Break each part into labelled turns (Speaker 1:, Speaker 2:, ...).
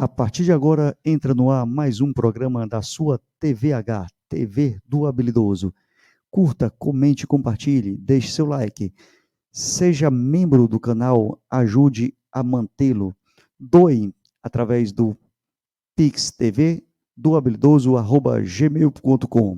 Speaker 1: A partir de agora, entra no ar mais um programa da sua TVH, TV do Habilidoso. Curta, comente e compartilhe, deixe seu like. Seja membro do canal, ajude a mantê-lo. Doe através do Pix TV do habilidoso@gmail.com.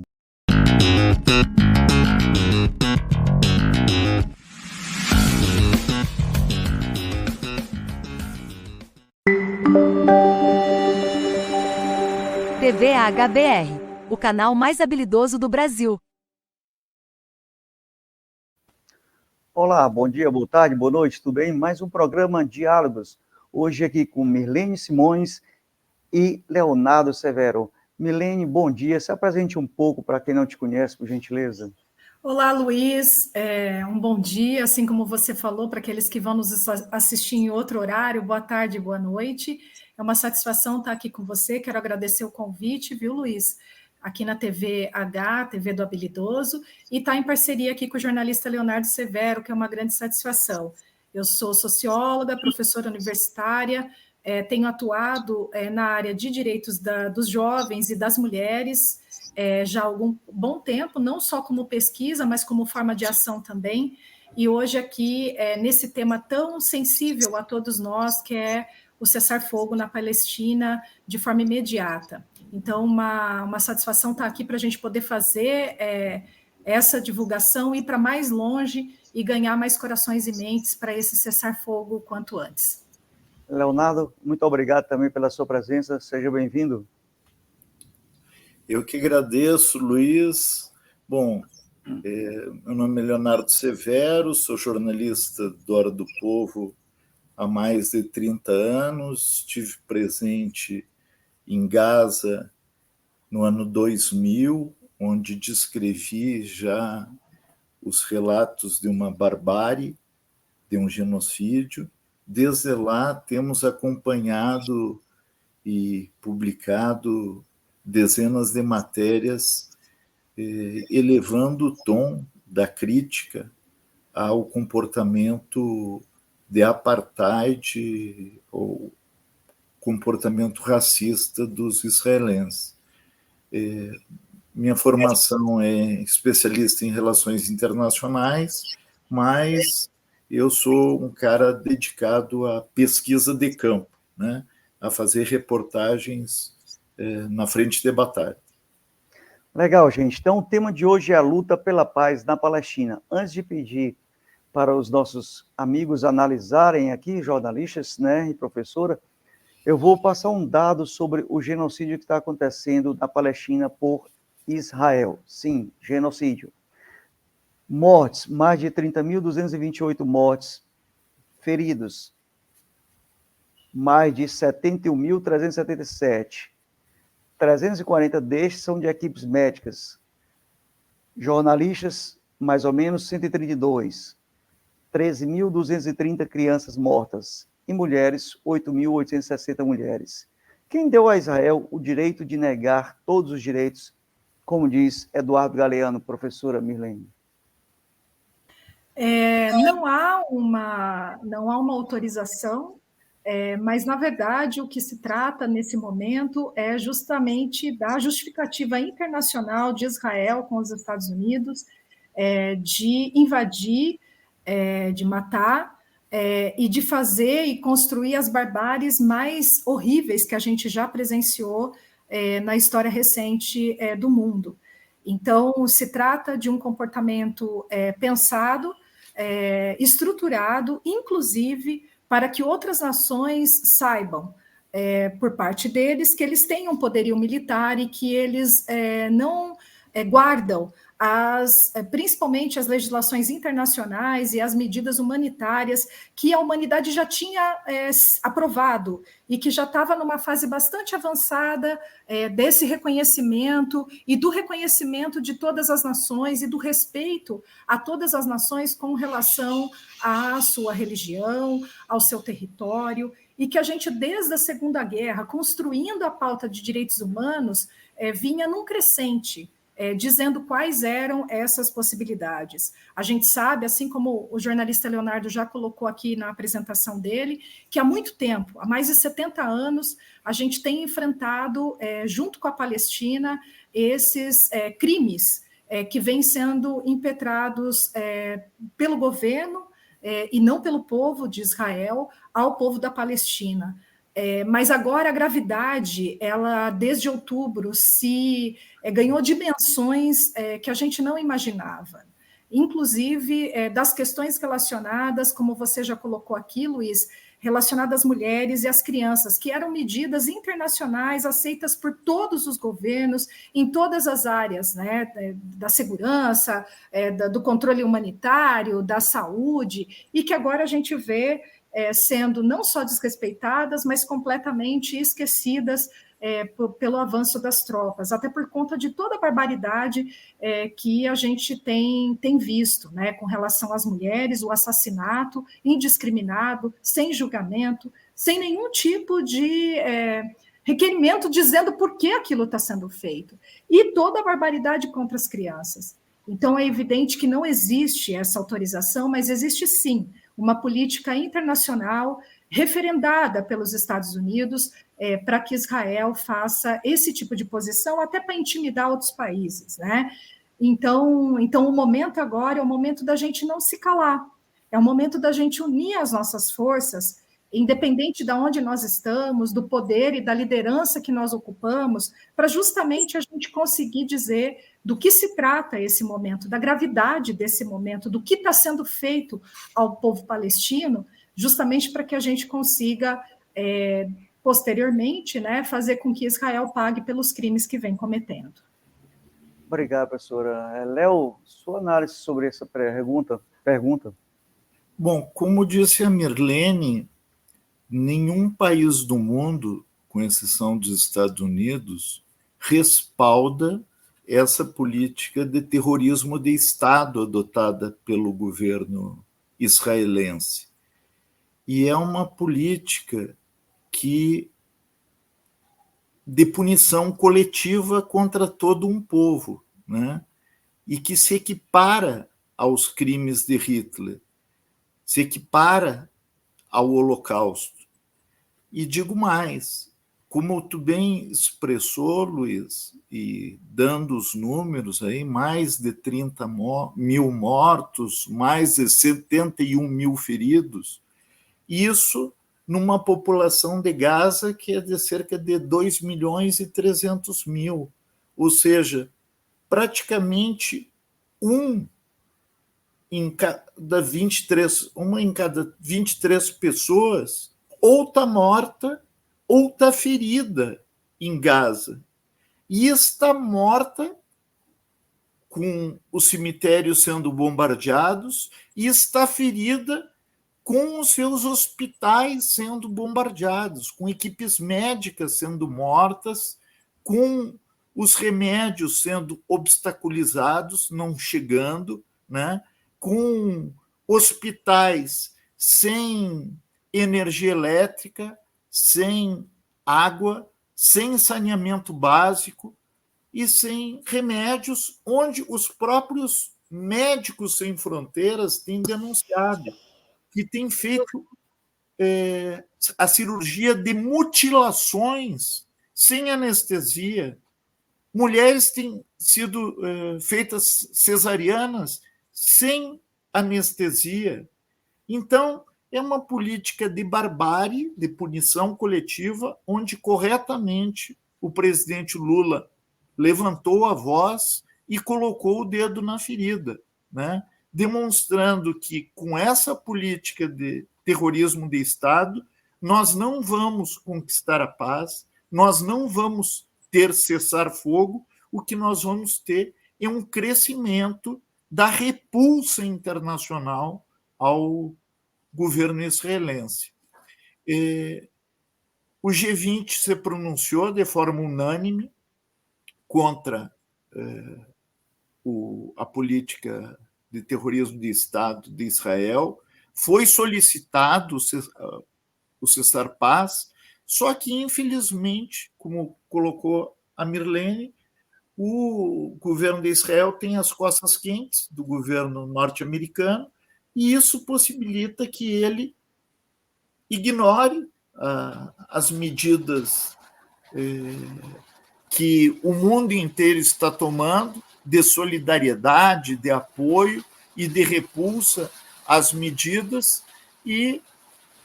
Speaker 2: TV HBR, o canal mais habilidoso do Brasil.
Speaker 1: Olá, bom dia, boa tarde, boa noite, tudo bem? Mais um programa Diálogos. Hoje aqui com Mirlene Simões e Leonardo Severo. Mirlene, bom dia. Se apresente um pouco para quem não te conhece, por gentileza.
Speaker 3: Olá, Luiz. Um bom dia, assim como você falou, para aqueles que vão nos assistir em outro horário, boa tarde, boa noite. É uma satisfação estar aqui com você, quero agradecer o convite, viu, Luiz? Aqui na TVH, TV do Habilidoso, e está em parceria aqui com o jornalista Leonardo Severo, que é uma grande satisfação. Eu sou socióloga, professora universitária, tenho atuado na área de direitos dos jovens e das mulheres, já há algum bom tempo, não só como pesquisa, mas como forma de ação também, e hoje aqui, nesse tema tão sensível a todos nós, que é o cessar-fogo na Palestina de forma imediata. Então, uma satisfação estar aqui para a gente poder fazer essa divulgação, ir para mais longe e ganhar mais corações e mentes para esse cessar-fogo o quanto antes.
Speaker 1: Leonardo, muito obrigado também pela sua presença, seja bem-vindo.
Speaker 4: Eu que agradeço, Luiz. Bom, meu nome é Leonardo Severo, sou jornalista do Hora do Povo há mais de 30 anos, estive presente em Gaza no ano 2000, onde descrevi já os relatos de uma barbárie, de um genocídio. Desde lá temos acompanhado e publicado dezenas de matérias elevando o tom da crítica ao comportamento de apartheid ou comportamento racista dos israelenses. Minha formação é especialista em relações internacionais, mas eu sou um cara dedicado à pesquisa de campo, né? A fazer reportagens na frente de batalha.
Speaker 1: Legal, gente. Então, o tema de hoje é a luta pela paz na Palestina. Antes de pedir para os nossos amigos analisarem aqui, jornalistas, né, e professora, eu vou passar um dado sobre o genocídio que está acontecendo na Palestina por Israel. Sim, genocídio. Mortes, mais de 30.228 mortes. Feridos, mais de 71.377. 340 destes são de equipes médicas. Jornalistas, mais ou menos 132. 13.230 crianças mortas. E mulheres, 8.860 mulheres. Quem deu a Israel o direito de negar todos os direitos, como diz Eduardo Galeano, professora Mirlene?
Speaker 3: Não há uma autorização, mas, na verdade, o que se trata nesse momento é justamente da justificativa internacional de Israel com os Estados Unidos de invadir, de matar, e de fazer e construir as barbáries mais horríveis que a gente já presenciou na história recente do mundo. Então, se trata de um comportamento pensado, estruturado, inclusive para que outras nações saibam, por parte deles, que eles têm um poderio militar e que eles não guardam principalmente as legislações internacionais e as medidas humanitárias que a humanidade já tinha aprovado e que já estava numa fase bastante avançada desse reconhecimento e do reconhecimento de todas as nações e do respeito a todas as nações com relação à sua religião, ao seu território, e que a gente, desde a Segunda Guerra, construindo a pauta de direitos humanos, vinha num crescente, dizendo quais eram essas possibilidades. A gente sabe, assim como o jornalista Leonardo já colocou aqui na apresentação dele, que há muito tempo, há mais de 70 anos, a gente tem enfrentado, junto com a Palestina, esses crimes que vêm sendo impetrados pelo governo e não pelo povo de Israel ao povo da Palestina. Mas agora a gravidade, ela desde outubro se ganhou dimensões que a gente não imaginava. Inclusive das questões relacionadas, como você já colocou aqui, Luiz, relacionadas às mulheres e às crianças, que eram medidas internacionais aceitas por todos os governos, em todas as áreas, né, da segurança, do controle humanitário, da saúde, e que agora a gente vê sendo não só desrespeitadas, mas completamente esquecidas pelo avanço das tropas, até por conta de toda a barbaridade que a gente tem visto, né, com relação às mulheres, o assassinato indiscriminado, sem julgamento, sem nenhum tipo de requerimento dizendo por que aquilo está sendo feito, e toda a barbaridade contra as crianças. Então, é evidente que não existe essa autorização, mas existe sim uma política internacional referendada pelos Estados Unidos para que Israel faça esse tipo de posição, até para intimidar outros países, né? Então, o momento agora é o momento da gente não se calar, é o momento da gente unir as nossas forças, independente de onde nós estamos, do poder e da liderança que nós ocupamos, para justamente a gente conseguir dizer do que se trata esse momento, da gravidade desse momento, do que está sendo feito ao povo palestino, justamente para que a gente consiga, posteriormente, né, fazer com que Israel pague pelos crimes que vem cometendo.
Speaker 1: Obrigado, professora. Léo, sua análise sobre essa pergunta?
Speaker 4: Bom, como disse a Mirlene, nenhum país do mundo, com exceção dos Estados Unidos, respalda essa política de terrorismo de Estado adotada pelo governo israelense. E é uma política de punição coletiva contra todo um povo, né? E que se equipara aos crimes de Hitler, se equipara ao Holocausto. E digo mais, como tu bem expressou, Luiz, e dando os números aí, mais de 30 mil mortos, mais de 71 mil feridos, isso numa população de Gaza que é de cerca de 2 milhões e 300 mil, ou seja, praticamente uma em cada 23 pessoas ou está morta ou está ferida em Gaza. E está morta com os cemitérios sendo bombardeados e está ferida com os seus hospitais sendo bombardeados, com equipes médicas sendo mortas, com os remédios sendo obstaculizados, não chegando, né? Com hospitais sem energia elétrica, sem água, sem saneamento básico e sem remédios, onde os próprios Médicos Sem Fronteiras têm denunciado que têm feito a cirurgia de mutilações sem anestesia. Mulheres têm sido feitas cesarianas sem anestesia. Então, é uma política de barbárie, de punição coletiva, onde corretamente o presidente Lula levantou a voz e colocou o dedo na ferida, né? Demonstrando que, com essa política de terrorismo de Estado, nós não vamos conquistar a paz, nós não vamos ter cessar-fogo, o que nós vamos ter é um crescimento da repulsa internacional ao governo israelense. O G20 se pronunciou de forma unânime contra a política de terrorismo de Estado de Israel, foi solicitado o cessar-paz, só que, infelizmente, como colocou a Mirlene, o governo de Israel tem as costas quentes do governo norte-americano, e isso possibilita que ele ignore as medidas que o mundo inteiro está tomando de solidariedade, de apoio e de repulsa às medidas, e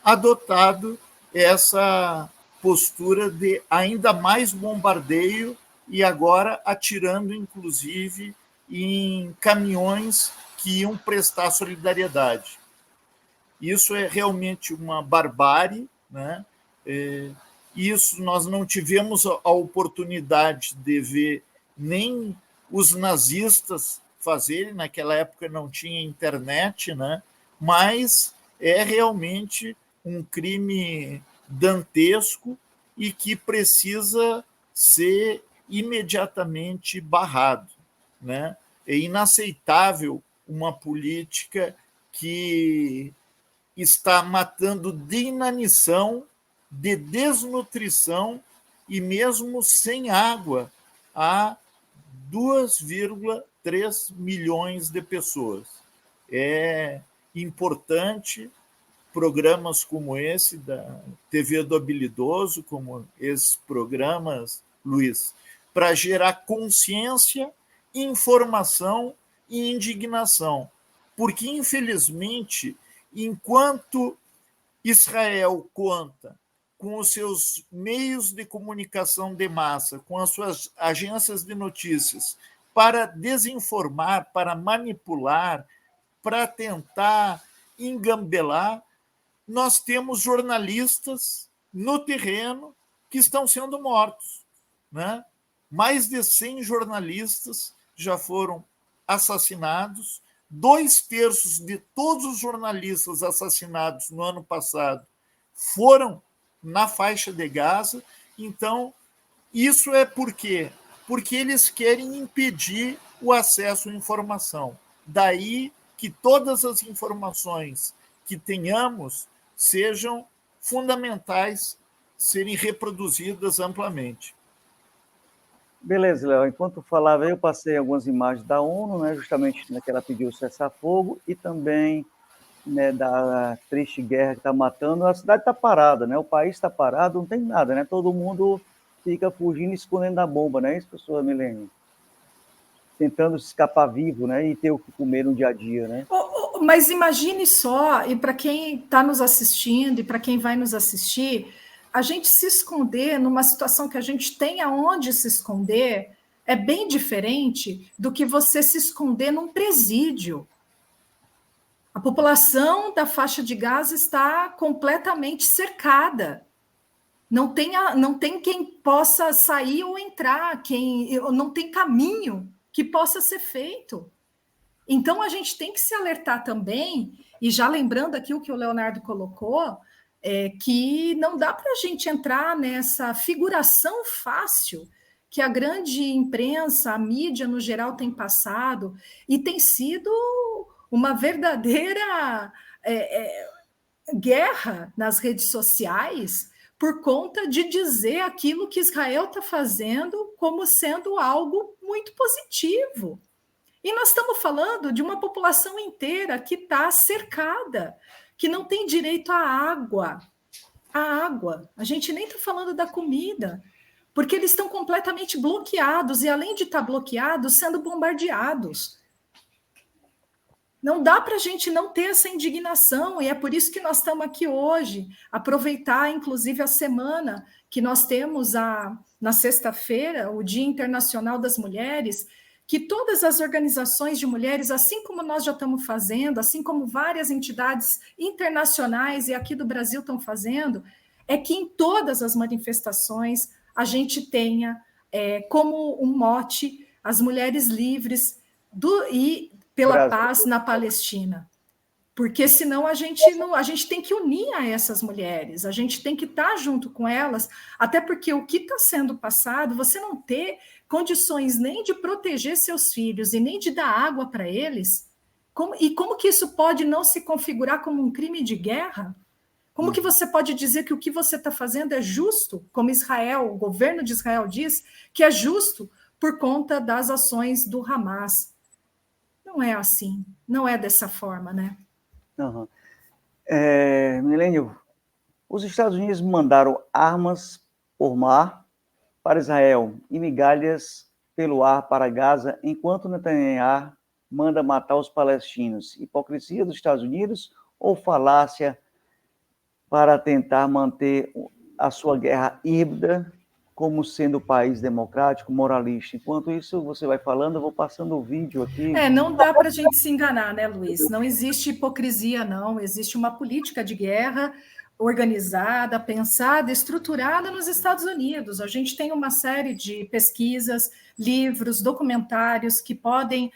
Speaker 4: adotado essa postura de ainda mais bombardeio, e agora atirando, inclusive, em caminhões que iam prestar solidariedade. Isso é realmente uma barbárie, né? Isso nós não tivemos a oportunidade de ver nem os nazistas fazerem, naquela época não tinha internet, né? Mas é realmente um crime dantesco e que precisa ser imediatamente barrado, né? É inaceitável uma política que está matando de inanição, de desnutrição e mesmo sem água a 2,3 milhões de pessoas. É importante programas como esse da TV do Habilidoso, como esses programas, Luiz, para gerar consciência, informação e indignação. Porque, infelizmente, enquanto Israel conta com os seus meios de comunicação de massa, com as suas agências de notícias, para desinformar, para manipular, para tentar engambelar, nós temos jornalistas no terreno que estão sendo mortos, né? Mais de 100 jornalistas já foram assassinados, 2/3 de todos os jornalistas assassinados no ano passado foram na faixa de Gaza. Então, isso é por quê? Porque eles querem impedir o acesso à informação. Daí que todas as informações que tenhamos sejam fundamentais serem reproduzidas amplamente.
Speaker 1: Beleza, Léo. Enquanto falava, eu passei algumas imagens da ONU, né, justamente na que ela pediu cessar-fogo, e também, né, da triste guerra que está matando. A cidade está parada, né? O país está parado, não tem nada, né? Todo mundo fica fugindo e escondendo da bomba, né? Isso, professor Milene? Tentando escapar vivo, né? E ter o que comer no dia a dia, né?
Speaker 3: Mas imagine só, e para quem está nos assistindo e para quem vai nos assistir, a gente se esconder numa situação que a gente tem aonde se esconder é bem diferente do que você se esconder num presídio. A população da faixa de Gaza está completamente cercada. Não tem quem possa sair ou entrar, não tem caminho que possa ser feito. Então, a gente tem que se alertar também, e já lembrando aqui o que o Leonardo colocou, que não dá para a gente entrar nessa figuração fácil que a grande imprensa, a mídia no geral tem passado, e tem sido uma verdadeira guerra nas redes sociais por conta de dizer aquilo que Israel está fazendo como sendo algo muito positivo. E nós estamos falando de uma população inteira que está cercada, que não tem direito à água. A água. A gente nem está falando da comida, porque eles estão completamente bloqueados, e além de estar bloqueados, sendo bombardeados. Não dá para a gente não ter essa indignação, e é por isso que nós estamos aqui hoje, aproveitar, inclusive, a semana que nós temos na sexta-feira, o Dia Internacional das Mulheres, que todas as organizações de mulheres, assim como nós já estamos fazendo, assim como várias entidades internacionais e aqui do Brasil estão fazendo, é que em todas as manifestações a gente tenha como um mote as mulheres livres e pela paz na Palestina. Porque senão a gente tem que unir a essas mulheres, a gente tem que estar junto com elas, até porque o que está sendo passado, você não ter condições nem de proteger seus filhos e nem de dar água para eles, como que isso pode não se configurar como um crime de guerra? Como que você pode dizer que o que você está fazendo é justo, como Israel, o governo de Israel diz, que é justo, por conta das ações do Hamas. Não é assim, não é dessa forma, né?
Speaker 1: Uhum. Milênio, os Estados Unidos mandaram armas por mar para Israel e migalhas pelo ar para Gaza, enquanto Netanyahu manda matar os palestinos. Hipocrisia dos Estados Unidos ou falácia para tentar manter a sua guerra híbrida como sendo um país democrático, moralista? Enquanto isso, você vai falando, eu vou passando o vídeo aqui.
Speaker 3: Não dá para a gente se enganar, né, Luiz? Não existe hipocrisia, não. Existe uma política de guerra organizada, pensada, estruturada nos Estados Unidos. A gente tem uma série de pesquisas, livros, documentários que podem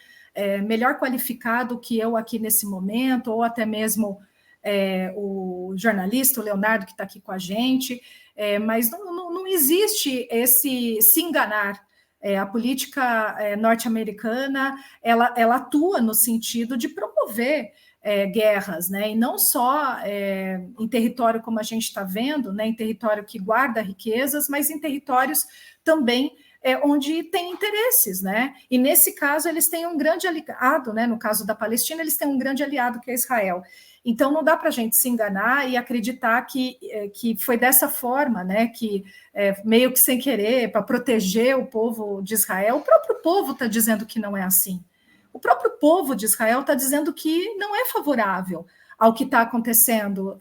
Speaker 3: melhor qualificar do que eu aqui nesse momento, ou até mesmo o jornalista, o Leonardo, que está aqui com a gente, mas não existe esse se enganar. A política norte-americana ela atua no sentido de promover guerras, né? E não só em território como a gente está vendo, né? Em território que guarda riquezas, mas em territórios também onde tem interesses, né? E nesse caso eles têm um grande aliado, né? No caso da Palestina, eles têm um grande aliado que é Israel. Então não dá para a gente se enganar e acreditar que foi dessa forma, né? Que meio que sem querer, para proteger o povo de Israel, o próprio povo está dizendo que não é assim. O próprio povo de Israel está dizendo que não é favorável ao que está acontecendo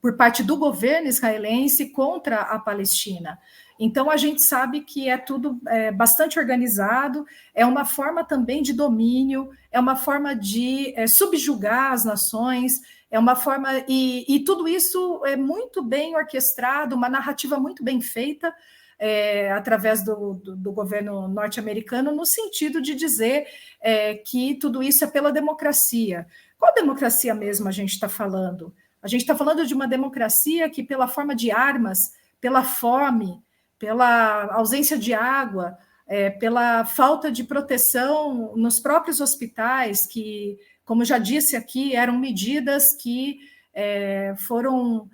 Speaker 3: por parte do governo israelense contra a Palestina. Então, a gente sabe que é tudo bastante organizado, é uma forma também de domínio, é uma forma de subjugar as nações, é uma forma. E tudo isso é muito bem orquestrado, uma narrativa muito bem feita. Através do governo norte-americano, no sentido de dizer que tudo isso é pela democracia. Qual democracia mesmo a gente está falando? A gente está falando de uma democracia que, pela forma de armas, pela fome, pela ausência de água, pela falta de proteção nos próprios hospitais, que, como já disse aqui, eram medidas que foram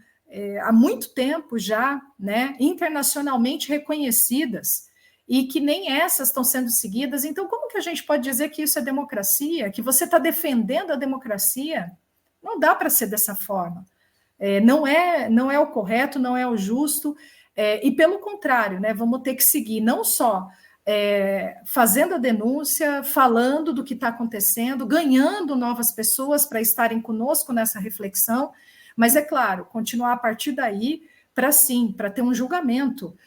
Speaker 3: há muito tempo já, né, internacionalmente reconhecidas, e que nem essas estão sendo seguidas. Então, como que a gente pode dizer que isso é democracia? Que você está defendendo a democracia? Não dá para ser dessa forma. Não é o correto, não é o justo, e pelo contrário, né, vamos ter que seguir não só fazendo a denúncia, falando do que está acontecendo, ganhando novas pessoas para estarem conosco nessa reflexão, mas, é claro, continuar a partir daí para ter um julgamento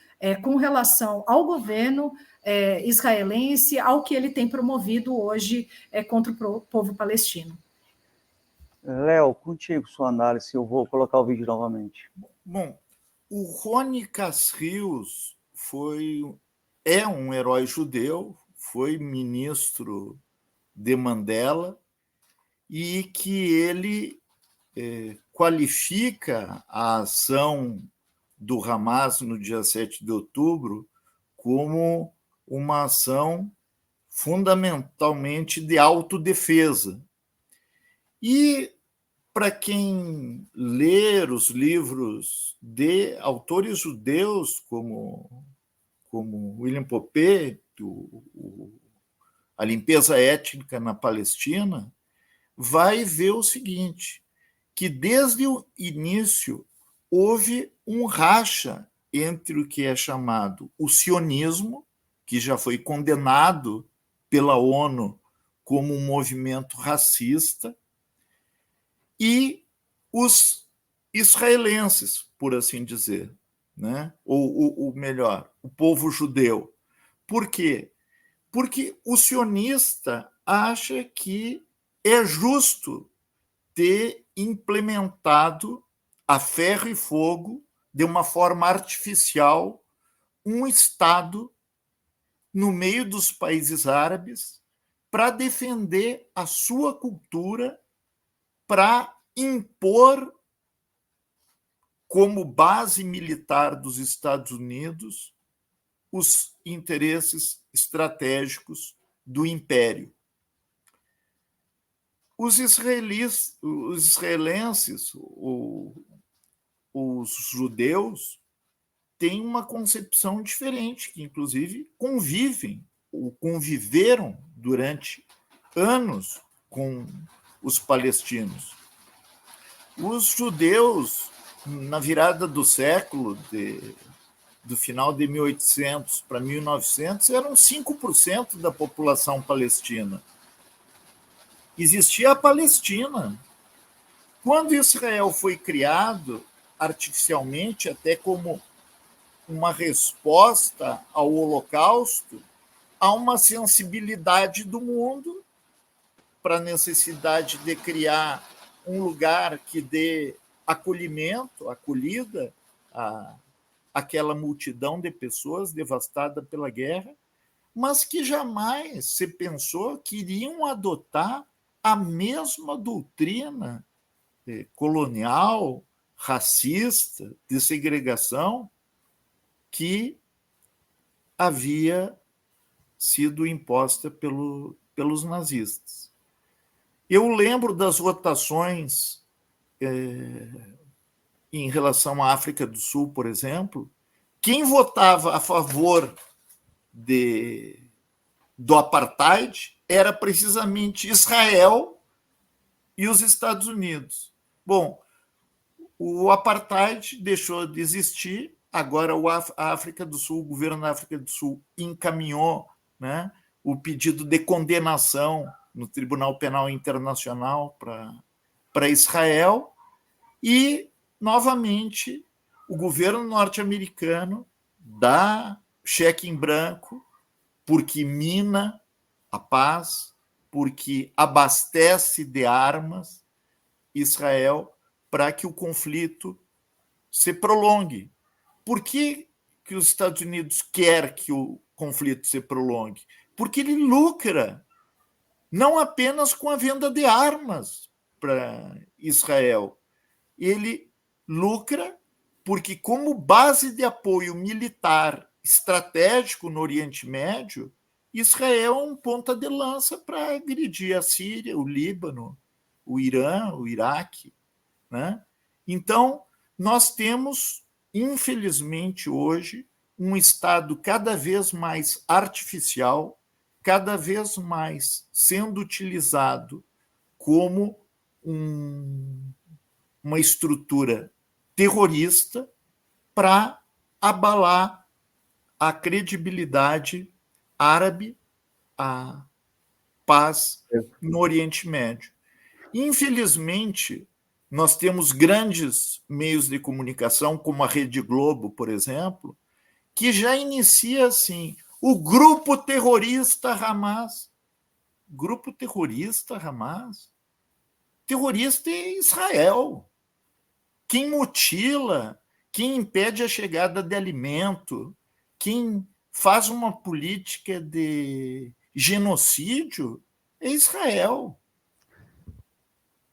Speaker 3: com relação ao governo israelense, ao que ele tem promovido hoje contra o povo palestino.
Speaker 1: Léo, contigo sua análise, eu vou colocar o vídeo novamente.
Speaker 4: Bom, o Rony Casrios é um herói judeu, foi ministro de Mandela, e que ele qualifica a ação do Hamas no dia 7 de outubro como uma ação fundamentalmente de autodefesa. E, para quem ler os livros de autores judeus, como William Popé, A Limpeza Étnica na Palestina, vai ver o seguinte, que desde o início houve um racha entre o que é chamado o sionismo, que já foi condenado pela ONU como um movimento racista, e os israelenses, por assim dizer, né? Ou melhor, o povo judeu. Por quê? Porque o sionista acha que é justo ter implementado a ferro e fogo, de uma forma artificial, um Estado no meio dos países árabes para defender a sua cultura, para impor como base militar dos Estados Unidos os interesses estratégicos do império. Os israelenses, os judeus, têm uma concepção diferente, que inclusive convivem ou conviveram durante anos com os palestinos. Os judeus, na virada do século, do final de 1800 para 1900, eram 5% da população palestina. Existia a Palestina. Quando Israel foi criado artificialmente, até como uma resposta ao Holocausto, há uma sensibilidade do mundo para a necessidade de criar um lugar que dê acolhimento, acolhida àquela multidão de pessoas devastada pela guerra, mas que jamais se pensou que iriam adotar a mesma doutrina colonial, racista, de segregação que havia sido imposta pelos nazistas. Eu lembro das votações em relação à África do Sul, por exemplo. Quem votava a favor do apartheid era precisamente Israel e os Estados Unidos. Bom, o apartheid deixou de existir, agora a África do Sul, o governo da África do Sul encaminhou, né, o pedido de condenação no Tribunal Penal Internacional para Israel, e, novamente, o governo norte-americano dá cheque em branco porque mina a paz, porque abastece de armas Israel para que o conflito se prolongue. Por que os Estados Unidos quer que o conflito se prolongue? Porque ele lucra não apenas com a venda de armas para Israel. Ele lucra porque, como base de apoio militar estratégico no Oriente Médio, Israel é um ponta de lança para agredir a Síria, o Líbano, o Irã, o Iraque, né? Então, nós temos, infelizmente, hoje, um Estado cada vez mais artificial, cada vez mais sendo utilizado como uma estrutura terrorista para abalar a credibilidade árabe, a paz no Oriente Médio. Infelizmente, nós temos grandes meios de comunicação, como a Rede Globo, por exemplo, que já inicia assim: o grupo terrorista Hamas. Grupo terrorista Hamas? Terrorista é Israel. Quem mutila, quem impede a chegada de alimento, quem faz uma política de genocídio é Israel.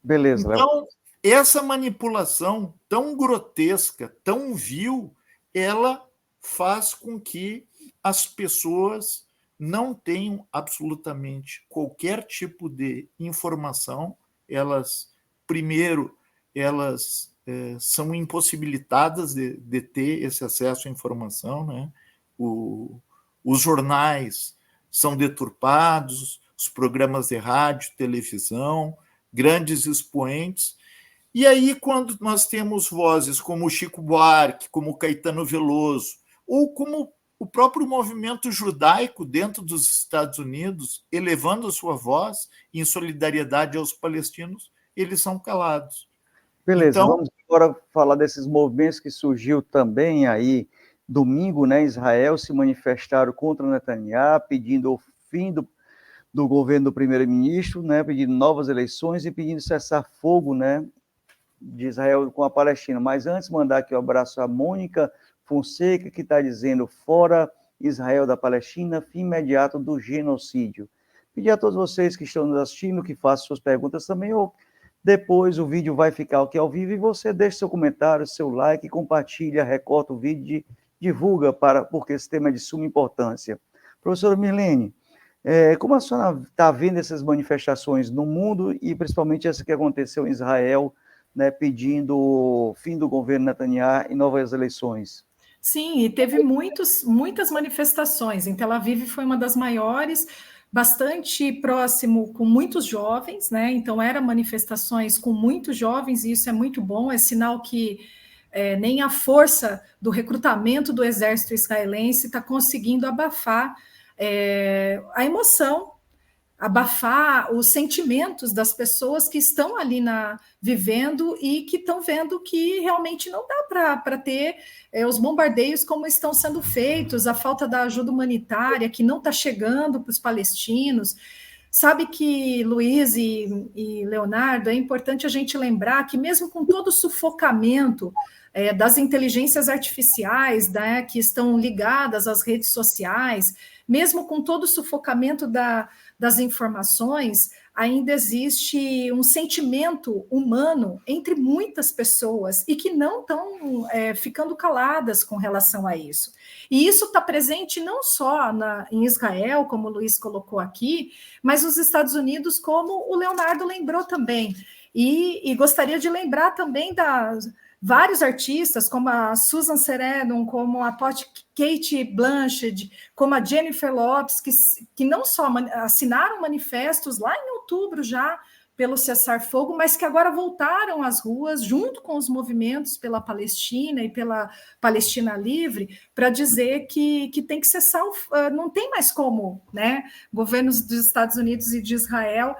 Speaker 1: Beleza, Léo.
Speaker 4: Então, essa manipulação tão grotesca, tão vil, ela faz com que as pessoas não tenham absolutamente qualquer tipo de informação. Elas, primeiro, são impossibilitadas de ter esse acesso à informação, né? Os jornais são deturpados, os programas de rádio, televisão, grandes expoentes. E aí, quando nós temos vozes como o Chico Buarque, como o Caetano Veloso, ou como o próprio movimento judaico dentro dos Estados Unidos, elevando a sua voz em solidariedade aos palestinos, eles são calados.
Speaker 1: Beleza, então, vamos agora falar desses movimentos que surgiu também aí. Domingo, né, Israel se manifestaram contra Netanyahu, pedindo o fim do governo do primeiro-ministro, né, pedindo novas eleições e pedindo cessar-fogo, né, de Israel com a Palestina. Mas antes, mandar aqui um abraço à Mônica Fonseca, que está dizendo: fora Israel da Palestina, fim imediato do genocídio. Pedir a todos vocês que estão nos assistindo que façam suas perguntas também, ou depois o vídeo vai ficar aqui ao vivo e você deixa seu comentário, seu like, compartilha, recorta o vídeo, divulga, porque esse tema é de suma importância. Professora Milene, como a senhora está vendo essas manifestações no mundo e principalmente essa que aconteceu em Israel, né, pedindo o fim do governo Netanyahu e novas eleições?
Speaker 3: Sim, e teve muitas manifestações. Em Tel Aviv foi uma das maiores, bastante próximo com muitos jovens, né? Então, eram manifestações com muitos jovens, e isso é muito bom, é sinal que nem a força do recrutamento do exército israelense está conseguindo abafar a emoção, abafar os sentimentos das pessoas que estão ali vivendo e que estão vendo que realmente não dá para ter os bombardeios como estão sendo feitos, a falta da ajuda humanitária que não está chegando para os palestinos. Sabe que, Luiz e Leonardo, é importante a gente lembrar que mesmo com todo o sufocamento das inteligências artificiais, né, que estão ligadas às redes sociais, mesmo com todo o sufocamento das informações, ainda existe um sentimento humano entre muitas pessoas e que não estão ficando caladas com relação a isso. E isso está presente não só em Israel, como o Luiz colocou aqui, mas nos Estados Unidos, como o Leonardo lembrou também. E gostaria de lembrar também vários artistas, como a Susan Sarandon, como a Cate Blanchett, como a Jennifer Lopez, que não só assinaram manifestos lá em outubro já pelo cessar-fogo, mas que agora voltaram às ruas junto com os movimentos pela Palestina e pela Palestina Livre para dizer que tem que cessar, não tem mais como, né, governos dos Estados Unidos e de Israel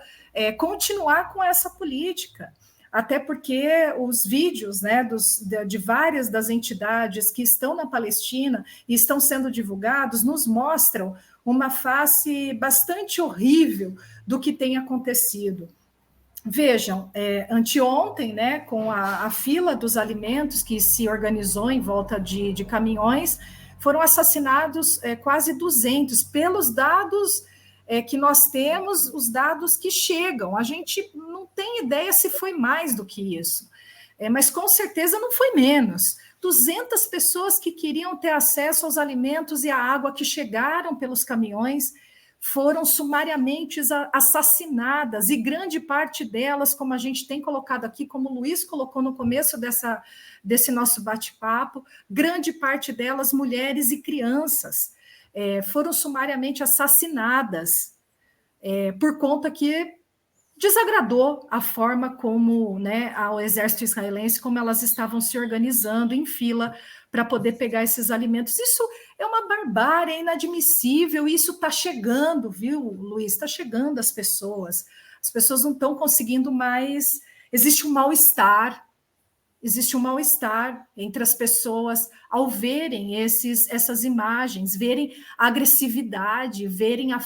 Speaker 3: continuar com essa política. Até porque os vídeos, né, de várias das entidades que estão na Palestina e estão sendo divulgados nos mostram uma face bastante horrível do que tem acontecido. Vejam, anteontem, né, com a fila dos alimentos que se organizou em volta de caminhões, foram assassinados quase 200, pelos dados que nós temos, os dados que chegam. A gente não tem ideia se foi mais do que isso, mas com certeza não foi menos. 200 pessoas que queriam ter acesso aos alimentos e à água que chegaram pelos caminhões foram sumariamente assassinadas, e grande parte delas, como a gente tem colocado aqui, como o Luiz colocou no começo desse nosso bate-papo, grande parte delas mulheres e crianças, foram sumariamente assassinadas por conta que desagradou a forma como, né, ao exército israelense, como elas estavam se organizando em fila para poder pegar esses alimentos. Isso é uma barbárie, é inadmissível, e isso está chegando, viu, Luiz? Está chegando às pessoas. As pessoas não estão conseguindo mais. Existe um mal-estar entre as pessoas ao verem essas imagens, verem a agressividade, verem a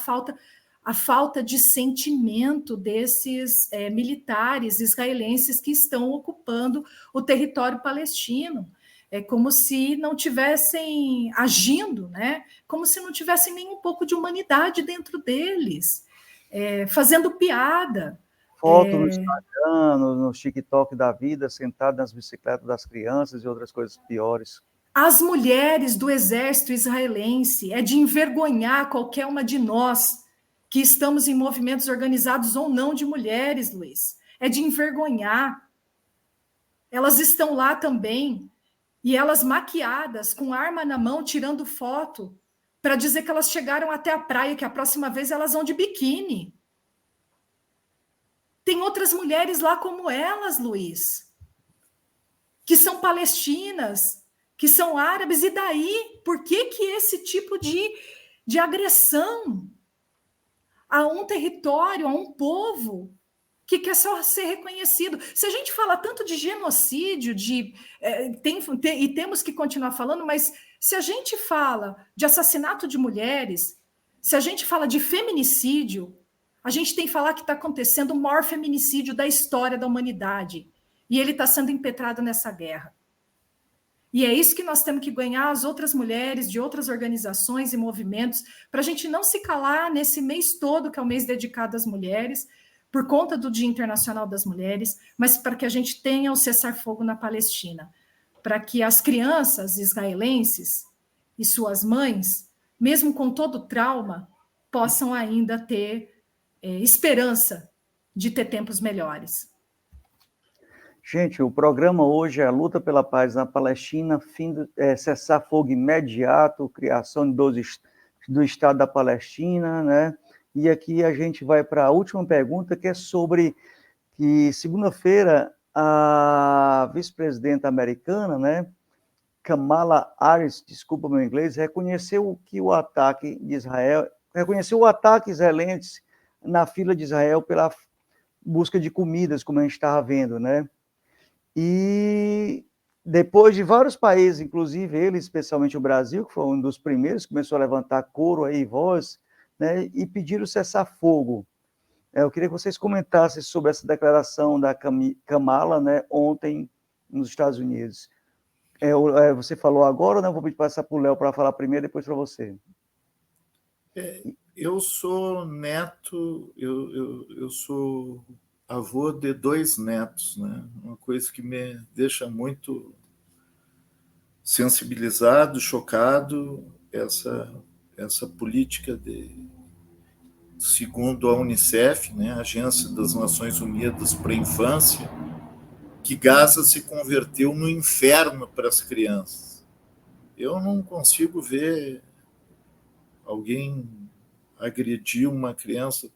Speaker 3: falta de sentimento desses militares israelenses que estão ocupando o território palestino. É como se não tivessem agindo, né? Como se não tivessem nem um pouco de humanidade dentro deles, fazendo piada.
Speaker 1: Foto no Instagram, no TikTok da vida, sentado nas bicicletas das crianças e outras coisas piores.
Speaker 3: As mulheres do exército israelense, é de envergonhar qualquer uma de nós que estamos em movimentos organizados ou não de mulheres, Luiz. É de envergonhar. Elas estão lá também, e elas maquiadas, com arma na mão, tirando foto, para dizer que elas chegaram até a praia, que a próxima vez elas vão de biquíni. Tem outras mulheres lá como elas, Luiz, que são palestinas, que são árabes, e daí? Por que esse tipo de agressão a um território, a um povo que quer só ser reconhecido? Se a gente fala tanto de genocídio, e temos que continuar falando, mas se a gente fala de assassinato de mulheres, se a gente fala de feminicídio, a gente tem que falar que está acontecendo o maior feminicídio da história da humanidade, e ele está sendo impetrado nessa guerra. E é isso que nós temos que ganhar as outras mulheres de outras organizações e movimentos, para a gente não se calar nesse mês todo, que é o mês dedicado às mulheres, por conta do Dia Internacional das Mulheres, mas para que a gente tenha o cessar-fogo na Palestina, para que as crianças israelenses e suas mães, mesmo com todo o trauma, possam ainda ter esperança de ter tempos melhores.
Speaker 1: Gente, o programa hoje é a luta pela paz na Palestina, cessar-fogo imediato, criação do Estado da Palestina, né? E aqui a gente vai para a última pergunta, que é sobre que segunda-feira a vice-presidenta americana, né, Kamala Harris, desculpa meu inglês, reconheceu o ataque israelense na fila de Israel pela busca de comidas, como a gente estava vendo, né? E depois de vários países, inclusive ele, especialmente o Brasil, que foi um dos primeiros, começou a levantar coro aí, voz, né, e pediram cessar-fogo. Eu queria que vocês comentassem sobre essa declaração da Kamala, né, ontem nos Estados Unidos. Você falou agora, ou não? Vou pedir passar para o Léo para falar primeiro, depois para você.
Speaker 4: Eu sou neto, eu sou avô de 2 netos, né? Uma coisa que me deixa muito sensibilizado, chocado, essa política segundo a Unicef, né, a Agência das Nações Unidas para a Infância, que Gaza se converteu no inferno para as crianças. Eu não consigo ver alguém agredir uma criança,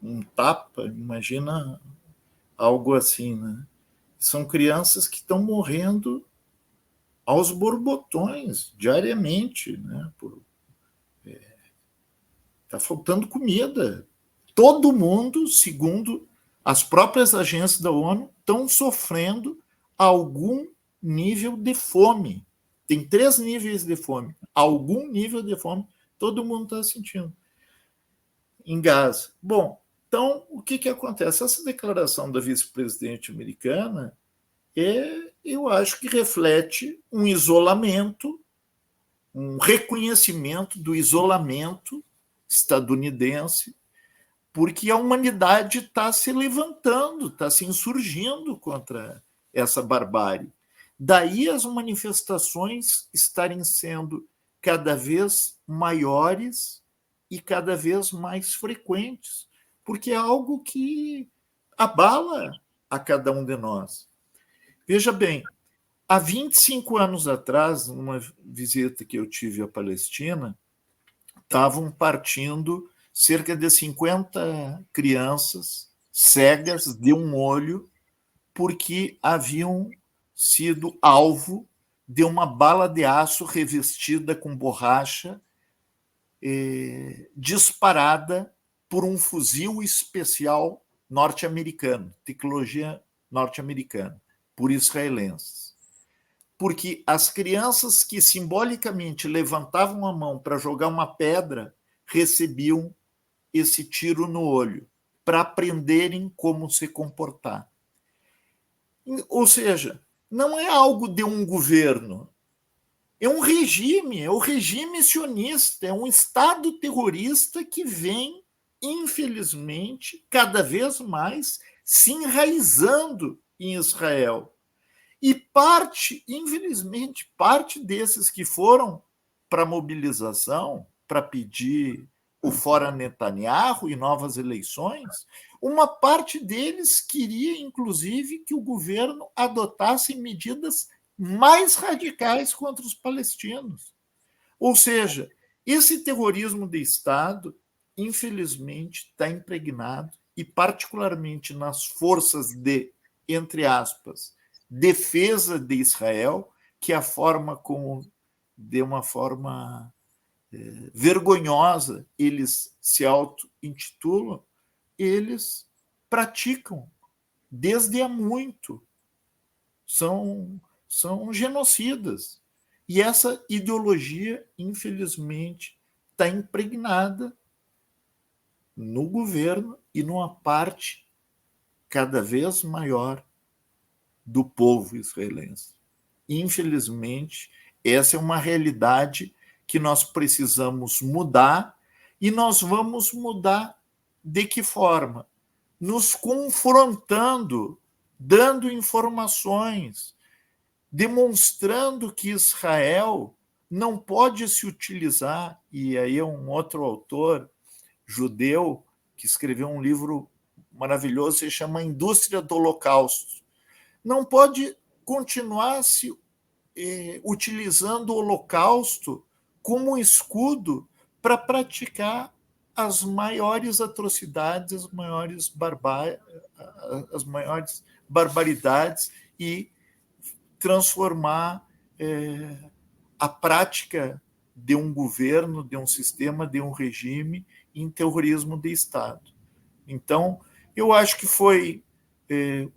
Speaker 4: um tapa, imagina algo assim, né? São crianças que estão morrendo aos borbotões, diariamente, né? Está faltando comida. Todo mundo, segundo as próprias agências da ONU, estão sofrendo algum nível de fome. Tem 3 níveis de fome. Algum nível de fome todo mundo está sentindo em Gaza. Bom, então, o que acontece? Essa declaração da vice-presidente americana eu acho que reflete um isolamento, um reconhecimento do isolamento estadunidense, porque a humanidade está se levantando, está se insurgindo contra essa barbárie. Daí as manifestações estarem sendo cada vez maiores e cada vez mais frequentes, porque é algo que abala a cada um de nós. Veja bem, há 25 anos atrás, numa visita que eu tive à Palestina, estavam partindo cerca de 50 crianças cegas de um olho porque haviam sido alvo de uma bala de aço revestida com borracha disparada por um fuzil especial norte-americano, tecnologia norte-americana, por israelenses. Porque as crianças que simbolicamente levantavam a mão para jogar uma pedra recebiam esse tiro no olho, para aprenderem como se comportar. Ou seja, não é algo de um governo, é um regime, é o regime sionista, é um Estado terrorista que vem, infelizmente, cada vez mais se enraizando em Israel. E infelizmente, parte desses que foram para a mobilização, para pedir o fora Netanyahu e novas eleições, uma parte deles queria, inclusive, que o governo adotasse medidas mais radicais contra os palestinos. Ou seja, esse terrorismo de Estado, infelizmente, está impregnado, e particularmente nas forças de, entre aspas, defesa de Israel, que é a forma como, de uma forma vergonhosa, eles se auto-intitulam, eles praticam desde há muito. São genocidas. E essa ideologia, infelizmente, está impregnada no governo e numa parte cada vez maior do povo israelense. Infelizmente, essa é uma realidade que nós precisamos mudar, e nós vamos mudar de que forma? Nos confrontando, dando informações, demonstrando que Israel não pode se utilizar, e aí é um outro autor judeu que escreveu um livro maravilhoso, se chama Indústria do Holocausto. não pode continuar se utilizando o Holocausto como escudo para praticar as maiores atrocidades, as maiores barbaridades e transformar a prática de um governo, de um sistema, de um regime em terrorismo de Estado. Então, eu acho que foi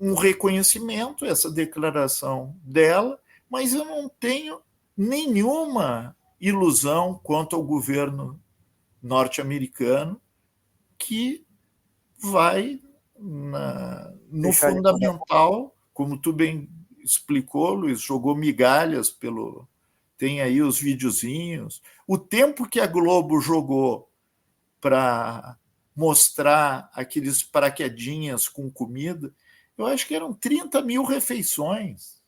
Speaker 4: um reconhecimento, essa declaração dela, mas eu não tenho nenhuma ilusão quanto ao governo norte-americano, que vai no fundamental, como tu bem explicou, Luiz, jogou migalhas tem aí os videozinhos. O tempo que a Globo jogou para mostrar aqueles paraquedinhas com comida, eu acho que eram 30 mil refeições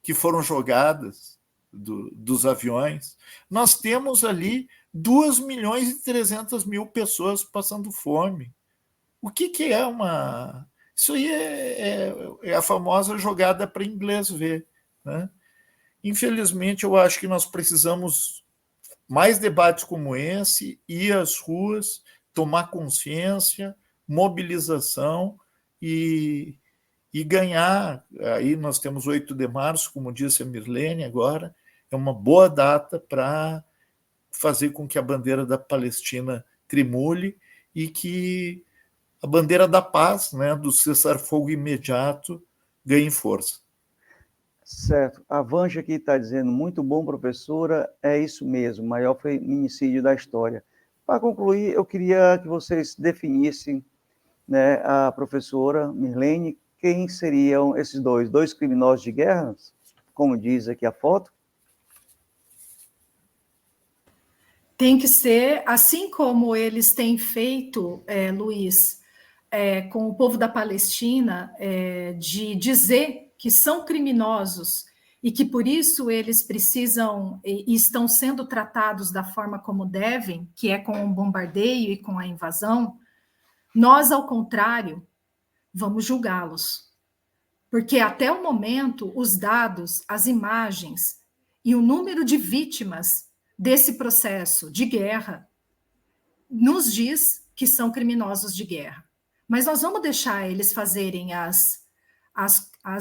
Speaker 4: que foram jogadas dos aviões. Nós temos ali 2.300.000 pessoas passando fome. O que é uma... Isso aí é a famosa jogada para inglês ver, né? Infelizmente, eu acho que nós precisamos mais debates como esse, ir às ruas, tomar consciência, mobilização e ganhar. Aí nós temos 8 de março, como disse a Mirlene agora, é uma boa data para fazer com que a bandeira da Palestina tremule e que a bandeira da paz, né, do cessar-fogo imediato, ganhe força.
Speaker 1: Certo. A Vanja aqui está dizendo, muito bom, professora, é isso mesmo, o maior feminicídio da história. Para concluir, eu queria que vocês definissem, né, a professora Mirlene, quem seriam esses dois criminosos de guerra, como diz aqui a foto?
Speaker 3: Tem que ser, assim como eles têm feito, Luiz, com o povo da Palestina, de dizer que são criminosos e que por isso eles precisam e estão sendo tratados da forma como devem, que é com o bombardeio e com a invasão, nós, ao contrário, vamos julgá-los. Porque até o momento, os dados, as imagens e o número de vítimas desse processo de guerra nos diz que são criminosos de guerra. Mas nós vamos deixar eles fazerem as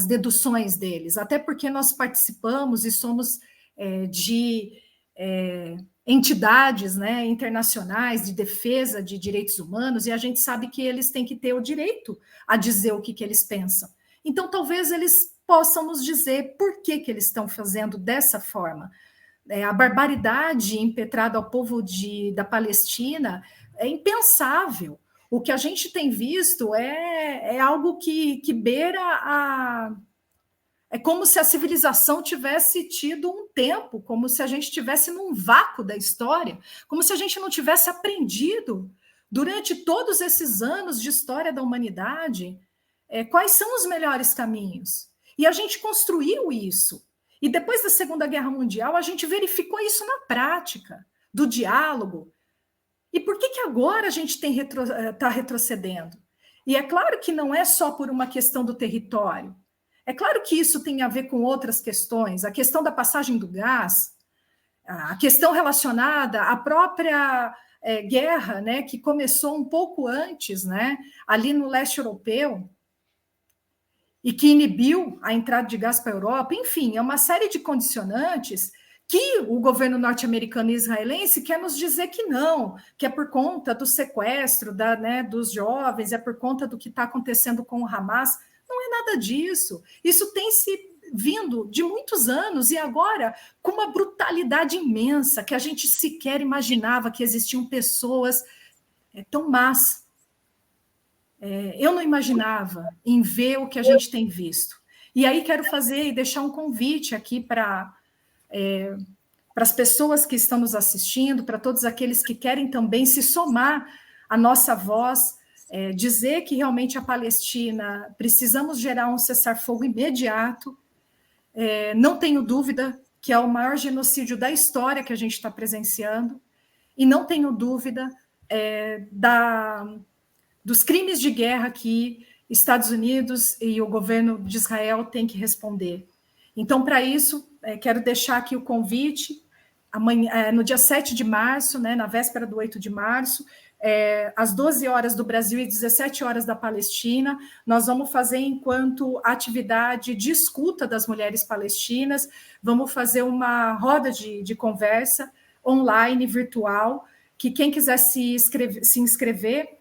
Speaker 3: deduções deles, até porque nós participamos e somos de entidades, né, internacionais de defesa de direitos humanos, e a gente sabe que eles têm que ter o direito a dizer o que eles pensam. Então, talvez eles possam nos dizer por que eles estão fazendo dessa forma. A barbaridade impetrada ao povo da Palestina é impensável. O que a gente tem visto é algo que beira a... É como se a civilização tivesse tido um tempo, como se a gente estivesse num vácuo da história, como se a gente não tivesse aprendido, durante todos esses anos de história da humanidade, quais são os melhores caminhos. E a gente construiu isso. E depois da Segunda Guerra Mundial, a gente verificou isso na prática, do diálogo. E por que agora a gente está retrocedendo? E é claro que não é só por uma questão do território. É claro que isso tem a ver com outras questões, a questão da passagem do gás, a questão relacionada à própria guerra, né, que começou um pouco antes, né, ali no leste europeu, e que inibiu a entrada de gás para a Europa. Enfim, é uma série de condicionantes que o governo norte-americano e israelense quer nos dizer que não, que é por conta do sequestro dos jovens, é por conta do que está acontecendo com o Hamas. Não é nada disso. Isso tem se vindo de muitos anos e agora com uma brutalidade imensa que a gente sequer imaginava que existiam pessoas tão más. Eu não imaginava em ver o que a gente tem visto. E aí quero fazer e deixar um convite aqui para as pessoas que estão nos assistindo, para todos aqueles que querem também se somar à nossa voz, dizer que realmente a Palestina precisamos gerar um cessar-fogo imediato. Não tenho dúvida que é o maior genocídio da história que a gente está presenciando, e não tenho dúvida dos crimes de guerra que Estados Unidos e o governo de Israel têm que responder. Então, para isso, quero deixar aqui o convite, amanhã, no dia 7 de março, né, na véspera do 8 de março, às 12 horas do Brasil e 17 horas da Palestina, nós vamos fazer enquanto atividade de escuta das mulheres palestinas, vamos fazer uma roda de conversa online, virtual, que quem quiser se inscrever,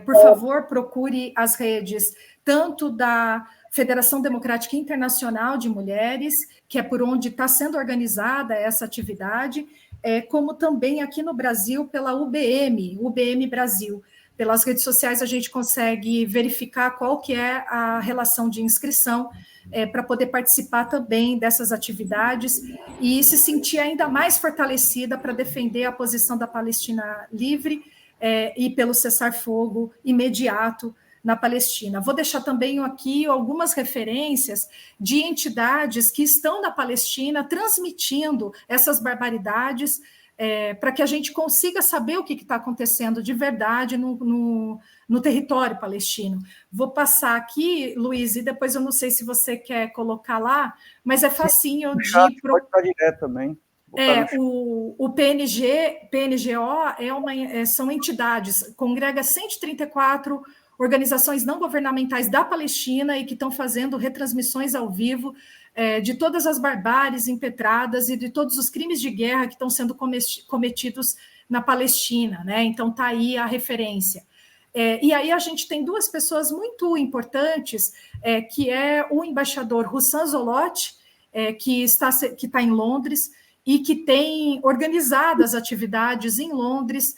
Speaker 3: por favor, procure as redes tanto da Federação Democrática Internacional de Mulheres, que é por onde está sendo organizada essa atividade, como também aqui no Brasil pela UBM Brasil. Pelas redes sociais a gente consegue verificar qual que é a relação de inscrição para poder participar também dessas atividades e se sentir ainda mais fortalecida para defender a posição da Palestina livre e pelo cessar-fogo imediato na Palestina. Vou deixar também aqui algumas referências de entidades que estão na Palestina transmitindo essas barbaridades para que a gente consiga saber o que está acontecendo de verdade no território palestino. Vou passar aqui, Luiz, e depois eu não sei se você quer colocar lá, mas é facinho de...
Speaker 1: Pode estar direto também.
Speaker 3: O PNGO são entidades, congrega 134 organizações não governamentais da Palestina e que estão fazendo retransmissões ao vivo de todas as barbáries impetradas e de todos os crimes de guerra que estão sendo cometidos na Palestina, né? Então está aí a referência. E aí a gente tem duas pessoas muito importantes, que é o embaixador Hussam Zolot, que está em Londres, e que tem organizado as atividades em Londres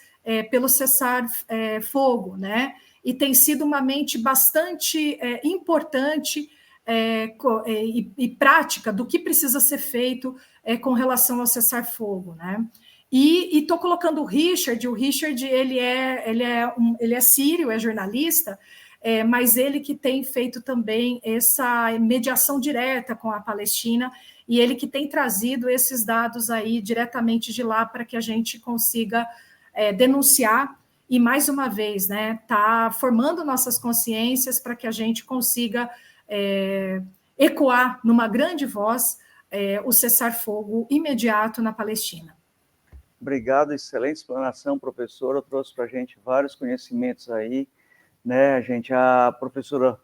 Speaker 3: pelo cessar-fogo, né? E tem sido uma mente bastante importante e prática do que precisa ser feito com relação ao cessar-fogo, né? E estou colocando o Richard ele é sírio, é jornalista, mas ele que tem feito também essa mediação direta com a Palestina e ele que tem trazido esses dados aí diretamente de lá para que a gente consiga denunciar e, mais uma vez, né, tá formando nossas consciências para que a gente consiga ecoar numa grande voz o cessar-fogo imediato na Palestina.
Speaker 1: Obrigado, excelente explanação, professora. Trouxe para a gente vários conhecimentos aí, né, a professora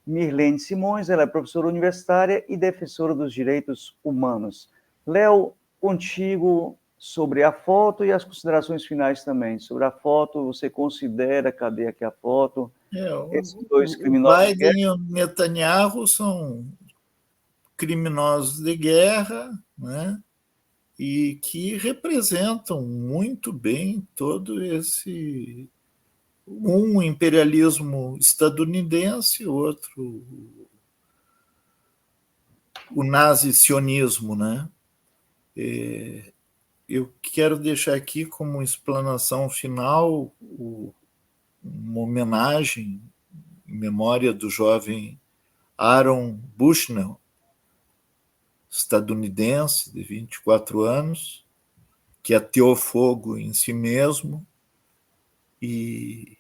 Speaker 1: Mirlene Simões, ela é professora universitária e defensora dos direitos humanos. Léo, contigo sobre a foto e as considerações finais também. Sobre a foto, você considera, cadê aqui a foto? Esses dois criminosos
Speaker 4: Biden e o Netanyahu são criminosos de guerra, né? E que representam muito bem todo esse imperialismo estadunidense, outro o nazi-sionismo, né? Eu quero deixar aqui como explanação final uma homenagem em memória do jovem Aaron Bushnell, estadunidense de 24 anos, que ateou fogo em si mesmo e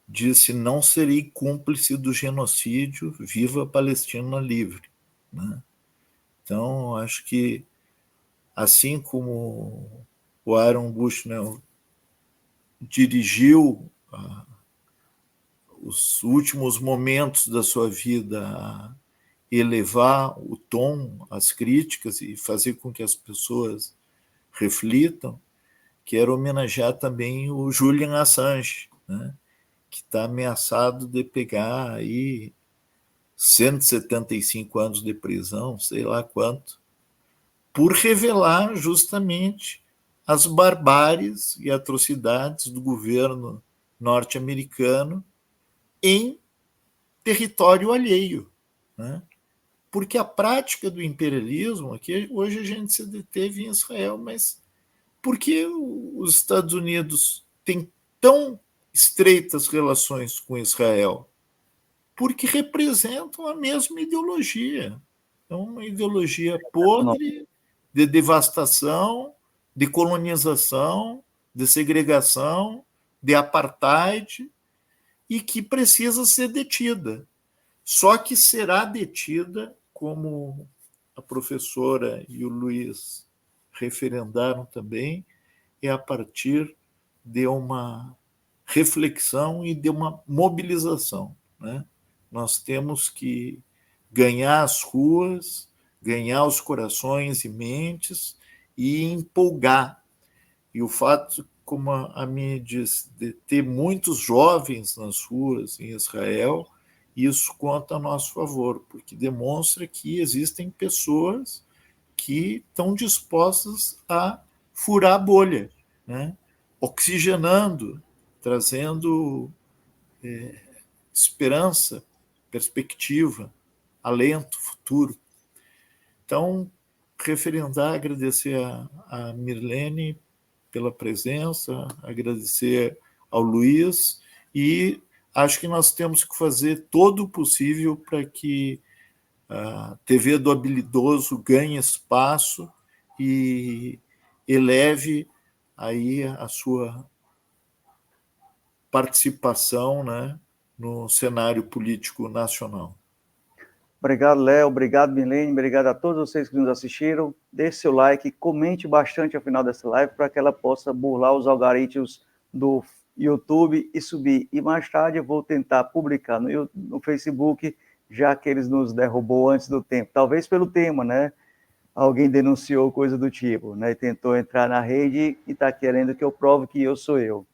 Speaker 4: disse: não serei cúmplice do genocídio, viva a Palestina livre, né? Então, acho que assim como o Aaron Bushnell dirigiu os últimos momentos da sua vida a elevar o tom, as críticas e fazer com que as pessoas reflitam, quero homenagear também o Julian Assange, né, que está ameaçado de pegar aí 175 anos de prisão, sei lá quanto, por revelar justamente as barbáries e atrocidades do governo norte-americano em território alheio, né? Porque a prática do imperialismo, aqui hoje a gente se deteve em Israel, mas por que os Estados Unidos têm tão estreitas relações com Israel? Porque representam a mesma ideologia. É uma ideologia podre, de devastação, de colonização, de segregação, de apartheid, e que precisa ser detida. Só que será detida, como a professora e o Luiz referendaram também, é a partir de uma reflexão e de uma mobilização, né? Nós temos que ganhar as ruas, ganhar os corações e mentes e empolgar. E o fato, como a minha diz, de ter muitos jovens nas ruas em Israel, isso conta a nosso favor, porque demonstra que existem pessoas que estão dispostas a furar a bolha, né? Oxigenando, trazendo esperança, perspectiva, alento, futuro. Então, referendar, agradecer a Mirlene pela presença, agradecer ao Luiz, e acho que nós temos que fazer todo o possível para que a TV do Habilidoso ganhe espaço e eleve aí a sua participação, né, no cenário político nacional.
Speaker 1: Obrigado, Léo. Obrigado, Milene. Obrigado a todos vocês que nos assistiram. Deixe seu like, comente bastante ao final dessa live para que ela possa burlar os algoritmos do YouTube e subir. E mais tarde eu vou tentar publicar no Facebook, já que eles nos derrubou antes do tempo. Talvez pelo tema, né? Alguém denunciou coisa do tipo, né? Tentou entrar na rede e está querendo que eu prove que eu sou eu.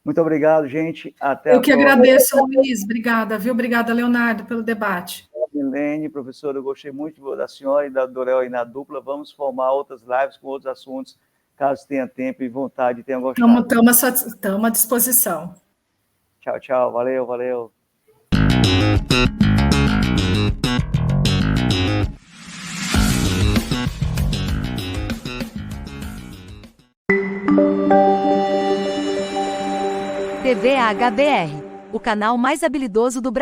Speaker 1: Muito obrigado, gente. Até
Speaker 3: a próxima. Eu que agradeço, Luiz. Obrigada, viu? Obrigada, Leonardo, pelo debate.
Speaker 1: Milene, professora, eu gostei muito da senhora e da Dorel aí na dupla. Vamos formar outras lives com outros assuntos, caso tenha tempo e vontade e tenham gostado.
Speaker 3: Estamos à disposição.
Speaker 1: Tchau, tchau. Valeu, valeu.
Speaker 2: TV HBR, o canal mais habilidoso do Brasil.